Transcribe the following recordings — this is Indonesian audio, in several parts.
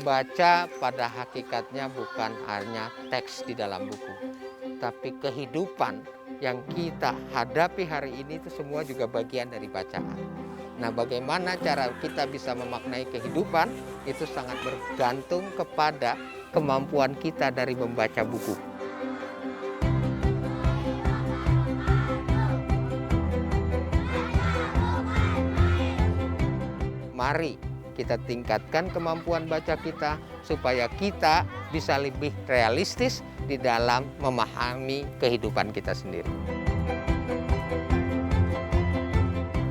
Membaca pada hakikatnya bukan hanya teks di dalam buku, tapi kehidupan yang kita hadapi hari ini itu semua juga bagian dari bacaan. Nah, bagaimana cara kita bisa memaknai kehidupan itu sangat bergantung kepada kemampuan kita dari membaca buku. Mari kita tingkatkan kemampuan baca kita supaya kita bisa lebih realistis di dalam memahami kehidupan kita sendiri.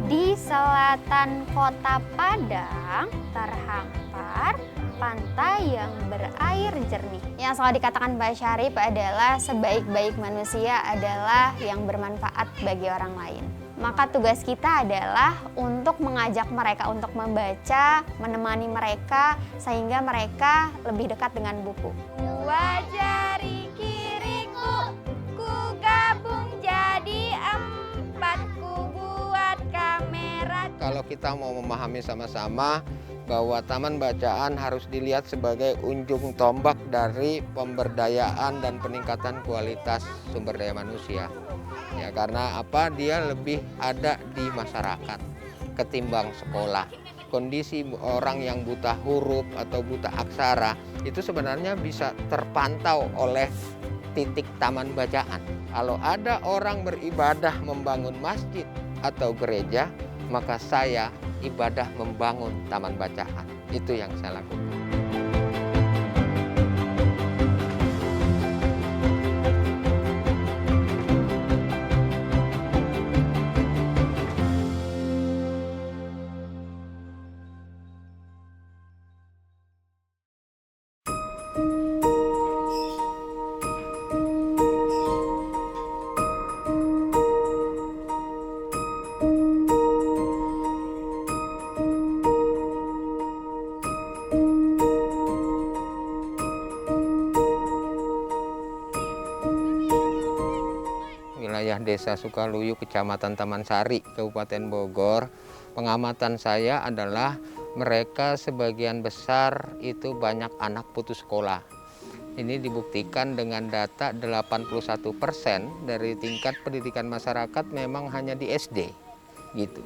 Di selatan kota Padang terhampar pantai yang berair jernih. Yang selalu dikatakan Pak Syarif adalah sebaik-baik manusia adalah yang bermanfaat bagi orang lain. Maka tugas kita adalah untuk mengajak mereka untuk membaca, menemani mereka sehingga mereka lebih dekat dengan buku. Dua jari kiriku, ku gabung jadi empat, ku buat kamera. Kalau kita mau memahami sama-sama bahwa taman bacaan harus dilihat sebagai ujung tombak dari pemberdayaan dan peningkatan kualitas sumber daya manusia. Ya, karena apa? Dia lebih ada di masyarakat ketimbang sekolah. Kondisi orang yang buta huruf atau buta aksara itu sebenarnya bisa terpantau oleh titik taman bacaan. Kalau ada orang beribadah membangun masjid atau gereja, maka saya ibadah membangun taman bacaan. Itu yang saya lakukan. Wilayah Desa Sukaluyu, Kecamatan Taman Sari, Kabupaten Bogor, pengamatan saya adalah mereka sebagian besar itu banyak anak putus sekolah. Ini dibuktikan dengan data 81% dari tingkat pendidikan masyarakat memang hanya di SD gitu.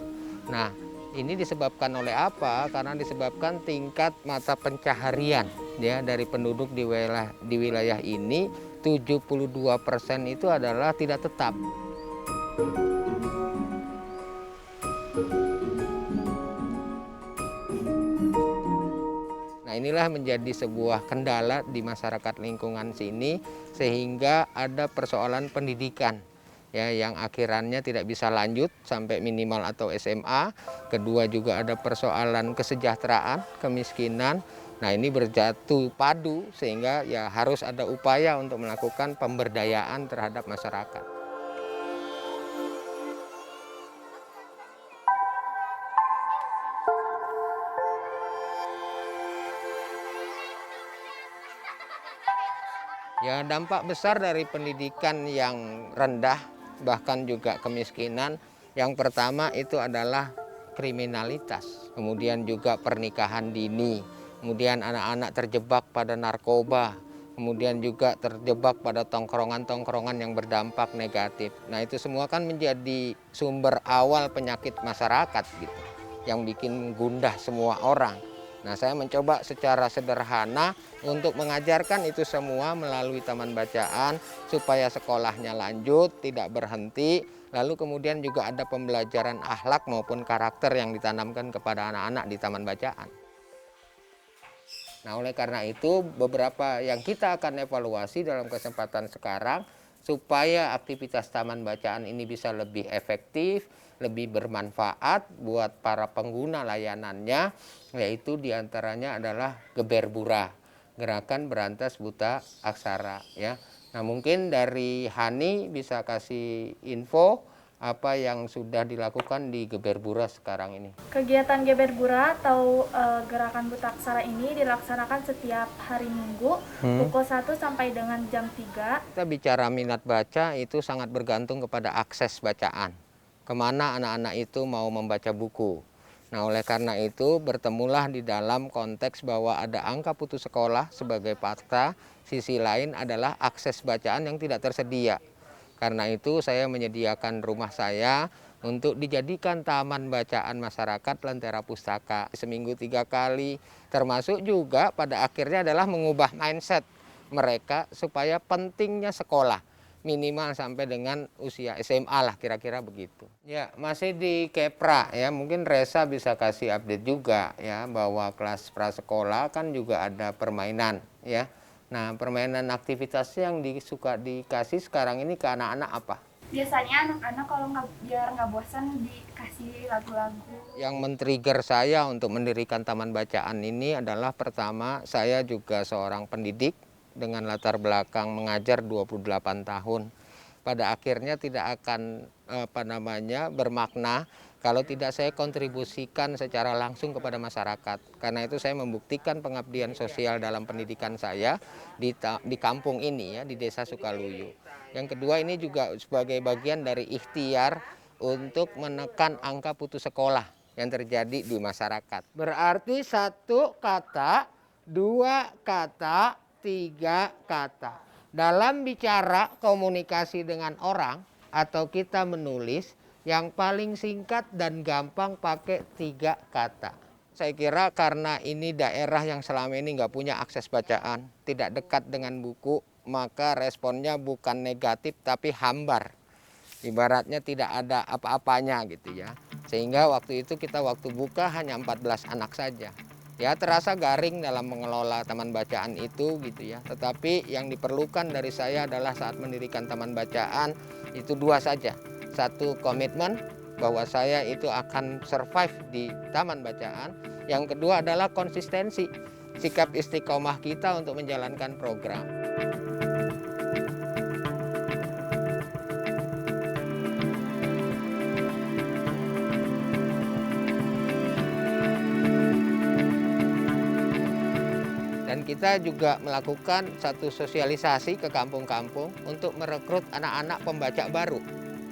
Nah, ini disebabkan oleh apa? Karena disebabkan tingkat mata pencaharian ya dari penduduk di wilayah ini 72% itu adalah tidak tetap. Nah, inilah menjadi sebuah kendala di masyarakat lingkungan sini sehingga ada persoalan pendidikan ya yang akhirannya tidak bisa lanjut sampai minimal atau SMA. Kedua juga ada persoalan kesejahteraan, kemiskinan. Nah, ini berjatuh padu sehingga ya harus ada upaya untuk melakukan pemberdayaan terhadap masyarakat. Ya, dampak besar dari pendidikan yang rendah, bahkan juga kemiskinan, yang pertama itu adalah kriminalitas, kemudian juga pernikahan dini, kemudian anak-anak terjebak pada narkoba, kemudian juga terjebak pada tongkrongan-tongkrongan yang berdampak negatif. Nah, itu semua kan menjadi sumber awal penyakit masyarakat gitu, yang bikin gundah semua orang. Nah, saya mencoba secara sederhana untuk mengajarkan itu semua melalui taman bacaan supaya sekolahnya lanjut, tidak berhenti. Lalu kemudian juga ada pembelajaran akhlak maupun karakter yang ditanamkan kepada anak-anak di taman bacaan. Nah, oleh karena itu beberapa yang kita akan evaluasi dalam kesempatan sekarang supaya aktivitas taman bacaan ini bisa lebih efektif, lebih bermanfaat buat para pengguna layanannya, yaitu diantaranya adalah Geberbura, Gerakan Berantas Buta Aksara. Ya. Nah, mungkin dari Hani bisa kasih info apa yang sudah dilakukan di Geberbura sekarang ini. Kegiatan Geberbura atau Gerakan Buta Aksara ini dilaksanakan setiap hari Minggu pukul 1 sampai dengan jam 3. Kita bicara minat baca itu sangat bergantung kepada akses bacaan. Kemana anak-anak itu mau membaca buku. Nah, oleh karena itu bertemulah di dalam konteks bahwa ada angka putus sekolah sebagai fakta, sisi lain adalah akses bacaan yang tidak tersedia. Karena itu saya menyediakan rumah saya untuk dijadikan taman bacaan masyarakat Lentera Pustaka seminggu 3 kali, termasuk juga pada akhirnya adalah mengubah mindset mereka supaya pentingnya sekolah. Minimal sampai dengan usia SMA lah kira-kira begitu. Ya, masih di Kepra ya, mungkin Reza bisa kasih update juga ya bahwa kelas prasekolah kan juga ada permainan ya. Nah, permainan aktivitas yang suka dikasih sekarang ini ke anak-anak apa? Biasanya anak-anak kalau biar nggak bosan dikasih lagu-lagu. Yang men-trigger saya untuk mendirikan taman bacaan ini adalah pertama, saya juga seorang pendidik dengan latar belakang mengajar 28 tahun. Pada akhirnya tidak akan bermakna kalau tidak saya kontribusikan secara langsung kepada masyarakat. Karena itu saya membuktikan pengabdian sosial dalam pendidikan saya di kampung ini ya, di Desa Sukaluyu. Yang kedua, ini juga sebagai bagian dari ikhtiar untuk menekan angka putus sekolah yang terjadi di masyarakat. Berarti 1 kata, 2 kata, 3 kata. Dalam bicara komunikasi dengan orang atau kita menulis, yang paling singkat dan gampang pakai 3 kata. Saya kira karena ini daerah yang selama ini nggak punya akses bacaan, tidak dekat dengan buku, maka responnya bukan negatif tapi hambar. Ibaratnya tidak ada apa-apanya gitu ya. Sehingga waktu itu waktu buka hanya 14 anak saja. Ya, terasa garing dalam mengelola taman bacaan itu gitu ya. Tetapi yang diperlukan dari saya adalah saat mendirikan taman bacaan itu 2 saja. 1, komitmen bahwa saya itu akan survive di taman bacaan. Yang kedua adalah konsistensi, sikap istiqomah kita untuk menjalankan program. Dan kita juga melakukan satu sosialisasi ke kampung-kampung untuk merekrut anak-anak pembaca baru.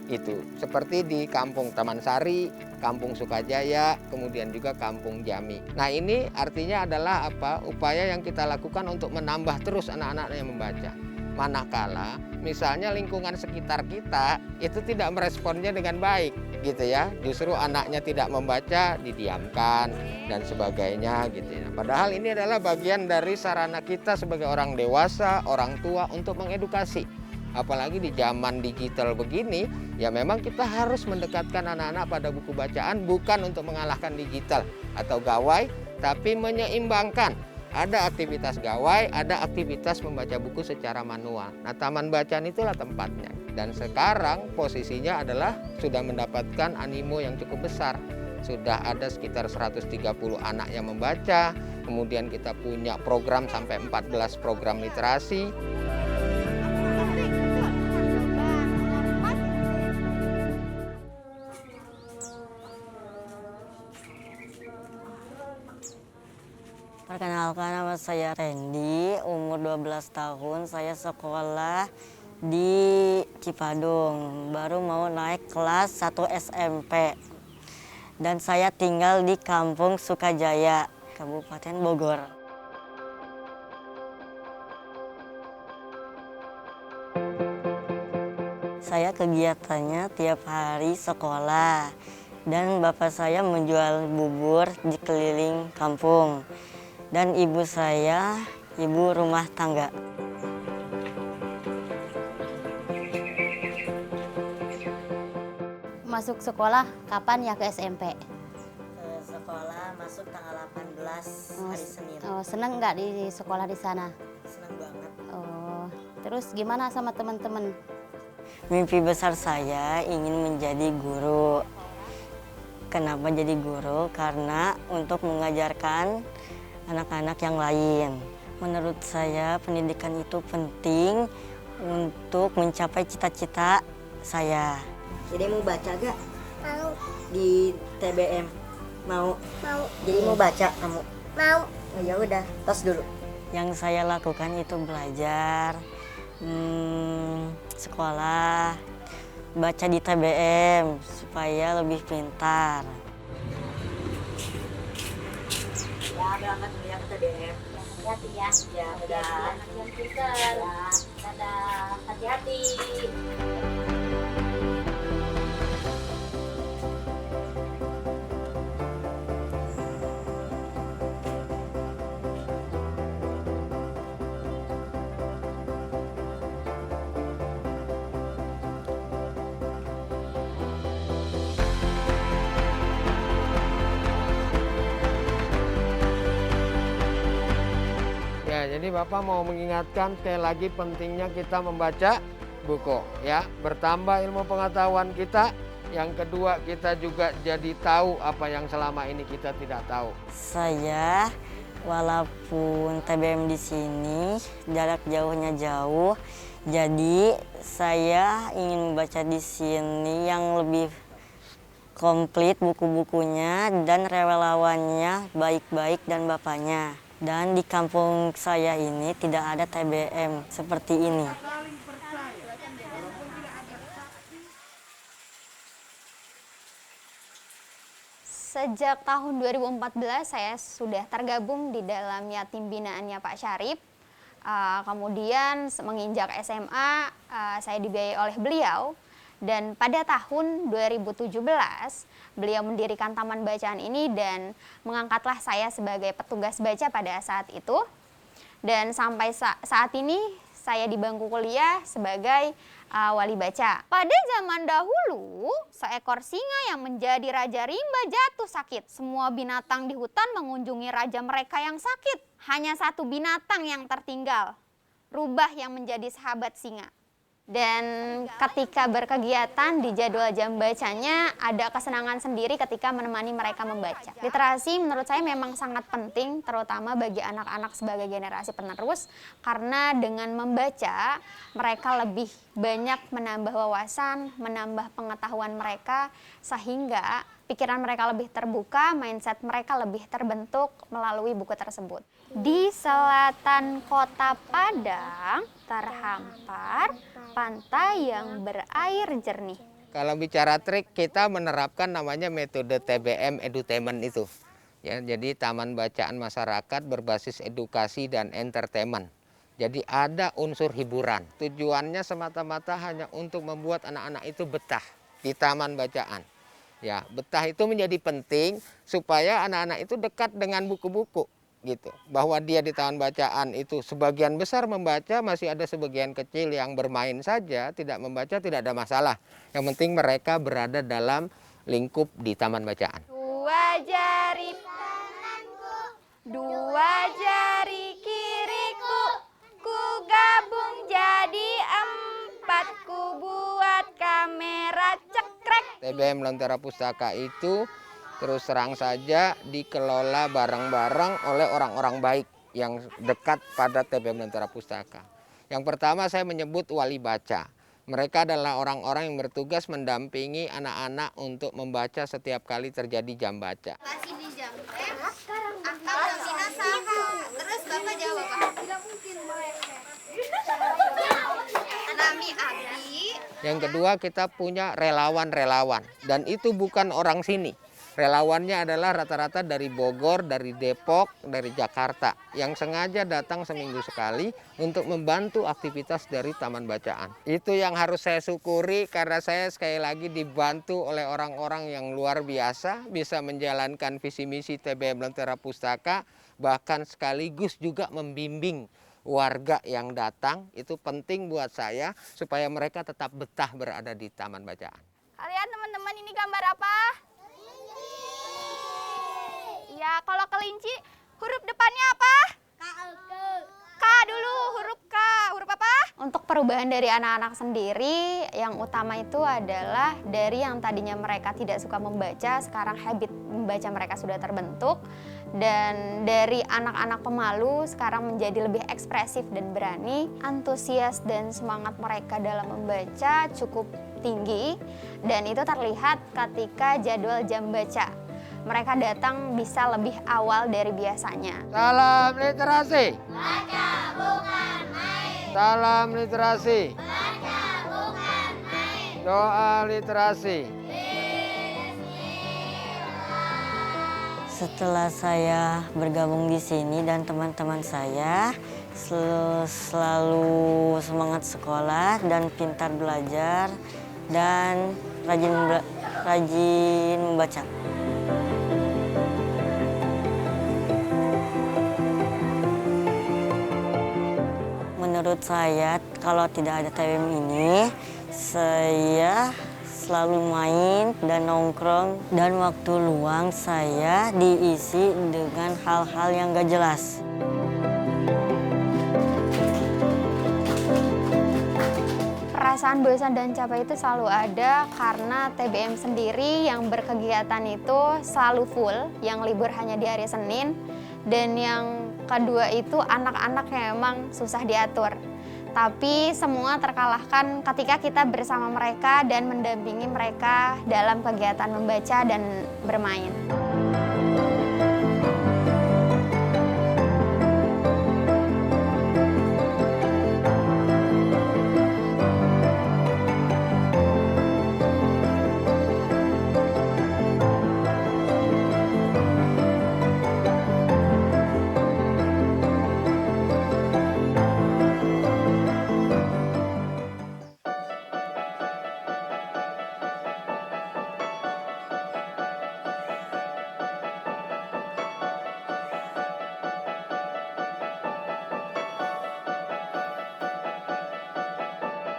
Itu seperti di Kampung Taman Sari, Kampung Sukajaya, kemudian juga Kampung Jami. Nah, ini artinya adalah upaya yang kita lakukan untuk menambah terus anak-anak yang membaca. Manakala misalnya lingkungan sekitar kita itu tidak meresponnya dengan baik gitu ya. Justru anaknya tidak membaca, didiamkan dan sebagainya gitu ya. Padahal ini adalah bagian dari sarana kita sebagai orang dewasa, orang tua untuk mengedukasi. Apalagi di zaman digital begini, ya memang kita harus mendekatkan anak-anak pada buku bacaan bukan untuk mengalahkan digital atau gawai, tapi menyeimbangkan. Ada aktivitas gawai, ada aktivitas membaca buku secara manual. Nah, taman bacaan itulah tempatnya. Dan sekarang posisinya adalah sudah mendapatkan animo yang cukup besar. Sudah ada sekitar 130 anak yang membaca. Kemudian kita punya program sampai 14 program literasi. Perkenalkan, nama saya Randy, umur 12 tahun, saya sekolah di Cipadung, baru mau naik kelas 1 SMP. Dan saya tinggal di Kampung Sukajaya, Kabupaten Bogor. Saya kegiatannya tiap hari sekolah, dan bapak saya menjual bubur di keliling kampung. Dan ibu saya, ibu rumah tangga. Masuk sekolah kapan ya ke SMP? Ke sekolah masuk tanggal 18 hari Senin. Oh, seneng nggak di sekolah di sana? Senang banget. Oh, terus gimana sama teman-teman? Mimpi besar saya ingin menjadi guru. Kenapa jadi guru? Karena untuk mengajarkan anak-anak yang lain. Menurut saya pendidikan itu penting untuk mencapai cita-cita saya. Jadi mau baca gak? Mau. Di TBM? Mau? Mau. Jadi mau baca kamu? Mau. Oh, ya udah, tos dulu. Yang saya lakukan itu belajar, sekolah, baca di TBM supaya lebih pintar. berangkat dulu ya ke TBM. Hati-hati ya. Ya, dadah. Yang pintar. Dadah. Hati-hati. Ya, jadi Bapak mau mengingatkan sekali lagi pentingnya kita membaca buku, ya. Bertambah ilmu pengetahuan kita. Yang kedua, kita juga jadi tahu apa yang selama ini kita tidak tahu. Saya walaupun TBM di sini jarak jauhnya jauh, jadi saya ingin membaca di sini yang lebih komplit buku-bukunya dan relawannya baik-baik dan bapaknya. Dan di kampung saya ini tidak ada TBM seperti ini. Sejak tahun 2014 saya sudah tergabung di dalam yatim binaannya Pak Syarif. Kemudian menginjak SMA saya dibiayai oleh beliau. Dan pada tahun 2017 beliau mendirikan taman bacaan ini dan mengangkatlah saya sebagai petugas baca pada saat itu. Dan sampai saat ini saya di bangku kuliah sebagai wali baca. Pada zaman dahulu, seekor singa yang menjadi raja rimba jatuh sakit. Semua binatang di hutan mengunjungi raja mereka yang sakit. Hanya satu binatang yang tertinggal, rubah yang menjadi sahabat singa. Dan ketika berkegiatan di jadwal jam bacanya ada kesenangan sendiri ketika menemani mereka membaca. Literasi menurut saya memang sangat penting terutama bagi anak-anak sebagai generasi penerus karena dengan membaca mereka lebih banyak menambah wawasan, menambah pengetahuan mereka sehingga pikiran mereka lebih terbuka, mindset mereka lebih terbentuk melalui buku tersebut. Di selatan kota Padang terhampar pantai yang berair jernih. Kalau bicara trik, kita menerapkan namanya metode TBM edutainment itu. Ya, jadi taman bacaan masyarakat berbasis edukasi dan entertainment. Jadi ada unsur hiburan. Tujuannya semata-mata hanya untuk membuat anak-anak itu betah di taman bacaan. Ya, betah itu menjadi penting supaya anak-anak itu dekat dengan buku-buku gitu. Bahwa dia di taman bacaan itu sebagian besar membaca, masih ada sebagian kecil yang bermain saja, tidak membaca, tidak ada masalah. Yang penting mereka berada dalam lingkup di taman bacaan. Dua jari kananku, dua jari kiriku, ku gabung jadi empat, ku buat kamera cekrek. TBM Lentera Pustaka itu terus terang saja dikelola bareng-bareng oleh orang-orang baik yang dekat pada TBM Lentera Pustaka. Yang pertama saya menyebut wali baca. Mereka adalah orang-orang yang bertugas mendampingi anak-anak untuk membaca setiap kali terjadi jam baca. Masih di jam akal saha. Terus Bapak jawab apa? Tidak mungkin Anami Abi. Yang kedua kita punya relawan-relawan dan itu bukan orang sini. Relawannya adalah rata-rata dari Bogor, dari Depok, dari Jakarta yang sengaja datang seminggu sekali untuk membantu aktivitas dari taman bacaan. Itu yang harus saya syukuri karena saya sekali lagi dibantu oleh orang-orang yang luar biasa bisa menjalankan visi misi TBM Lentera Pustaka bahkan sekaligus juga membimbing warga yang datang. Itu penting buat saya supaya mereka tetap betah berada di taman bacaan. Kalian teman-teman ini gambar apa? Ya, kalau kelinci huruf depannya apa? K dulu, huruf K. Huruf apa? Untuk perubahan dari anak-anak sendiri, yang utama itu adalah dari yang tadinya mereka tidak suka membaca, sekarang habit membaca mereka sudah terbentuk. Dan dari anak-anak pemalu sekarang menjadi lebih ekspresif dan berani. Antusias dan semangat mereka dalam membaca cukup tinggi. Dan itu terlihat ketika jadwal jam baca. Mereka datang bisa lebih awal dari biasanya. Salam literasi. Baca bukan main. Salam literasi. Baca bukan main. Doa literasi. Setelah saya bergabung di sini dan teman-teman saya selalu semangat sekolah dan pintar belajar dan rajin membaca. Menurut saya, kalau tidak ada TBM ini, saya selalu main dan nongkrong, dan waktu luang saya diisi dengan hal-hal yang gak jelas. Perasaan bosan dan capek itu selalu ada karena TBM sendiri yang berkegiatan itu selalu full, yang libur hanya di hari Senin, dan yang kedua itu anak-anak yang emang susah diatur. Tapi semua terkalahkan ketika kita bersama mereka dan mendampingi mereka dalam kegiatan membaca dan bermain.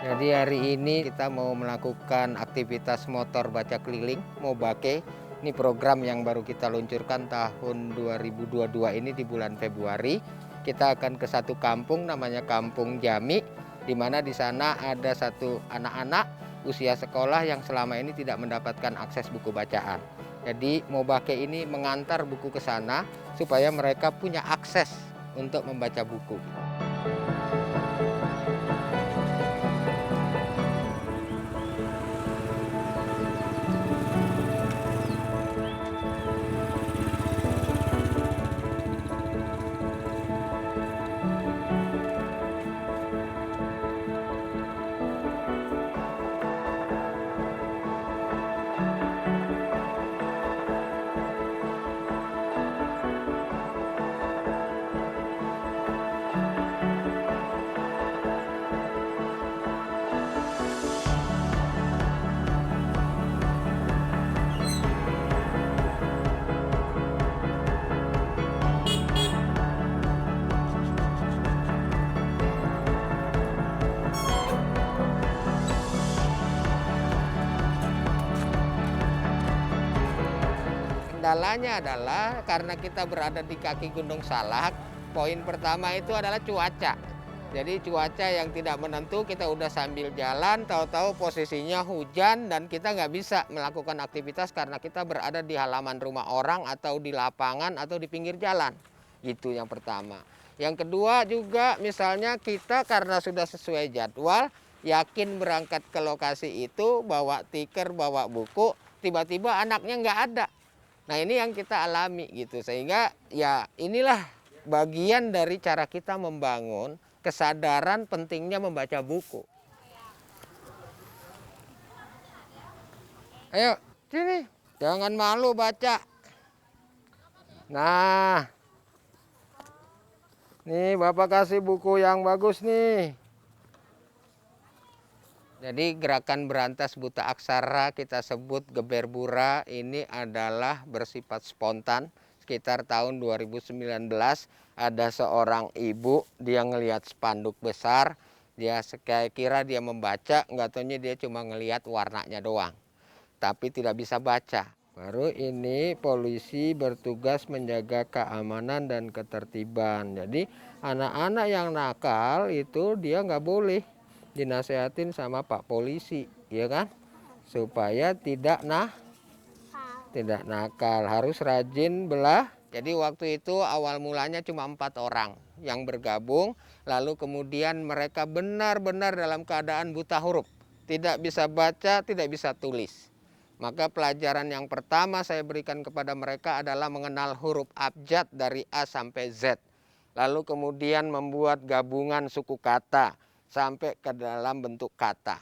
Jadi hari ini kita mau melakukan aktivitas motor baca keliling, Mobake. Ini program yang baru kita luncurkan tahun 2022 ini di bulan Februari. Kita akan ke satu kampung namanya Kampung Jami, di mana di sana ada satu anak-anak usia sekolah yang selama ini tidak mendapatkan akses buku bacaan. Jadi Mobake ini mengantar buku ke sana supaya mereka punya akses untuk membaca buku. Kendalanya adalah karena kita berada di kaki Gunung Salak, poin pertama itu adalah cuaca. Jadi cuaca yang tidak menentu, kita udah sambil jalan, tahu-tahu posisinya hujan dan kita nggak bisa melakukan aktivitas karena kita berada di halaman rumah orang atau di lapangan atau di pinggir jalan. Itu yang pertama. Yang kedua juga misalnya kita karena sudah sesuai jadwal, yakin berangkat ke lokasi itu, bawa tikar, bawa buku, tiba-tiba anaknya nggak ada. Nah ini yang kita alami gitu, sehingga ya inilah bagian dari cara kita membangun kesadaran pentingnya membaca buku. Ayo, sini, jangan malu baca. Nah, nih Bapak kasih buku yang bagus nih. Jadi gerakan berantas buta aksara kita sebut Geberbura ini adalah bersifat spontan. Sekitar tahun 2019 ada seorang ibu, dia ngelihat spanduk besar, dia kira dia membaca, nggak taunya dia cuma ngelihat warnanya doang, tapi tidak bisa baca. Baru ini polisi bertugas menjaga keamanan dan ketertiban. Jadi anak-anak yang nakal itu dia nggak boleh dinasehatin sama Pak Polisi, ya kan? Supaya tidak nakal, harus rajin belah. Jadi waktu itu awal mulanya cuma 4 orang yang bergabung, lalu kemudian mereka benar-benar dalam keadaan buta huruf, tidak bisa baca, tidak bisa tulis. Maka pelajaran yang pertama saya berikan kepada mereka adalah mengenal huruf abjad dari A sampai Z. Lalu kemudian membuat gabungan suku kata sampai ke dalam bentuk kata.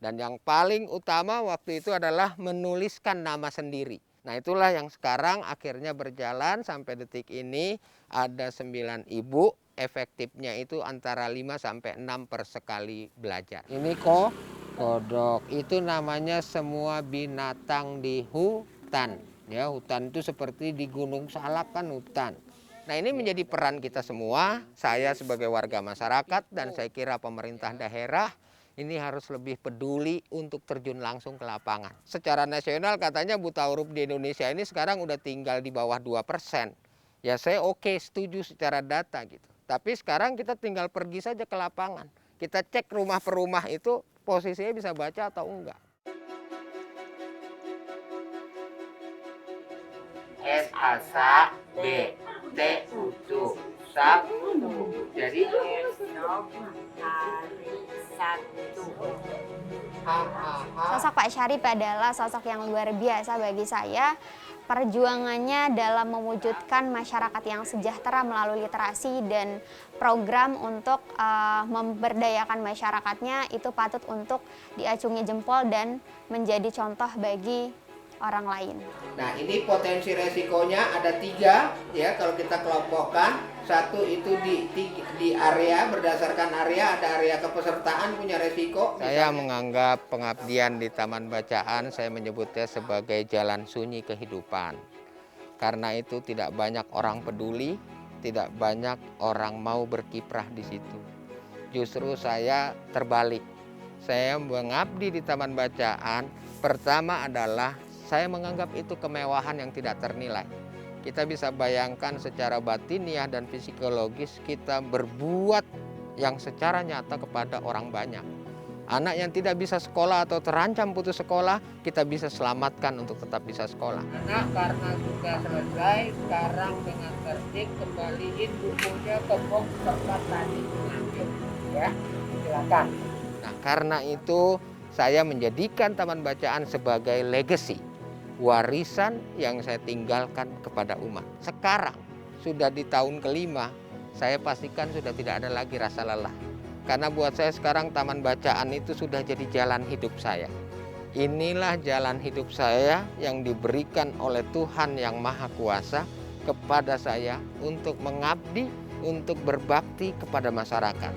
Dan yang paling utama waktu itu adalah menuliskan nama sendiri. Nah itulah yang sekarang akhirnya berjalan sampai detik ini ada 9 ibu, efektifnya itu antara 5 sampai 6 per sekali belajar. Ini kodok, itu namanya semua binatang di hutan. Ya, hutan itu seperti di Gunung Salak kan hutan. Nah ini menjadi peran kita semua, saya sebagai warga masyarakat dan saya kira pemerintah daerah ini harus lebih peduli untuk terjun langsung ke lapangan. Secara nasional katanya buta huruf di Indonesia ini sekarang udah tinggal di bawah 2%. Ya saya oke, setuju secara data gitu. Tapi sekarang kita tinggal pergi saja ke lapangan. Kita cek rumah per rumah itu posisinya bisa baca atau enggak. S asa B T utu Sabtu. Jadi Sosok Pak Syarif adalah sosok yang luar biasa bagi saya. Perjuangannya dalam mewujudkan masyarakat yang sejahtera melalui literasi dan program untuk memberdayakan masyarakatnya itu patut untuk diacungi jempol dan menjadi contoh bagi orang lain. Nah ini potensi resikonya ada 3 ya kalau kita kelompokkan. Satu itu di area, berdasarkan area, ada area kepesertaan punya resiko. Saya menganggap pengabdian di Taman Bacaan, saya menyebutnya sebagai jalan sunyi kehidupan. Karena itu tidak banyak orang peduli, tidak banyak orang mau berkiprah di situ. Justru saya terbalik. Saya mengabdi di Taman Bacaan, pertama adalah saya menganggap itu kemewahan yang tidak ternilai. Kita bisa bayangkan secara batiniah dan psikologis kita berbuat yang secara nyata kepada orang banyak. Anak yang tidak bisa sekolah atau terancam putus sekolah, kita bisa selamatkan untuk tetap bisa sekolah. Anak karena sudah selesai, sekarang dengan tertib kembaliin bukunya ke box tempat tadi mengambil. Ya, silakan. Nah, karena itu saya menjadikan Taman Bacaan sebagai legacy. Warisan yang saya tinggalkan kepada umat. Sekarang sudah di tahun ke-5, saya pastikan sudah tidak ada lagi rasa lelah. Karena buat saya sekarang Taman Bacaan itu sudah jadi jalan hidup saya. Inilah jalan hidup saya yang diberikan oleh Tuhan Yang Maha Kuasa kepada saya untuk mengabdi, untuk berbakti kepada masyarakat.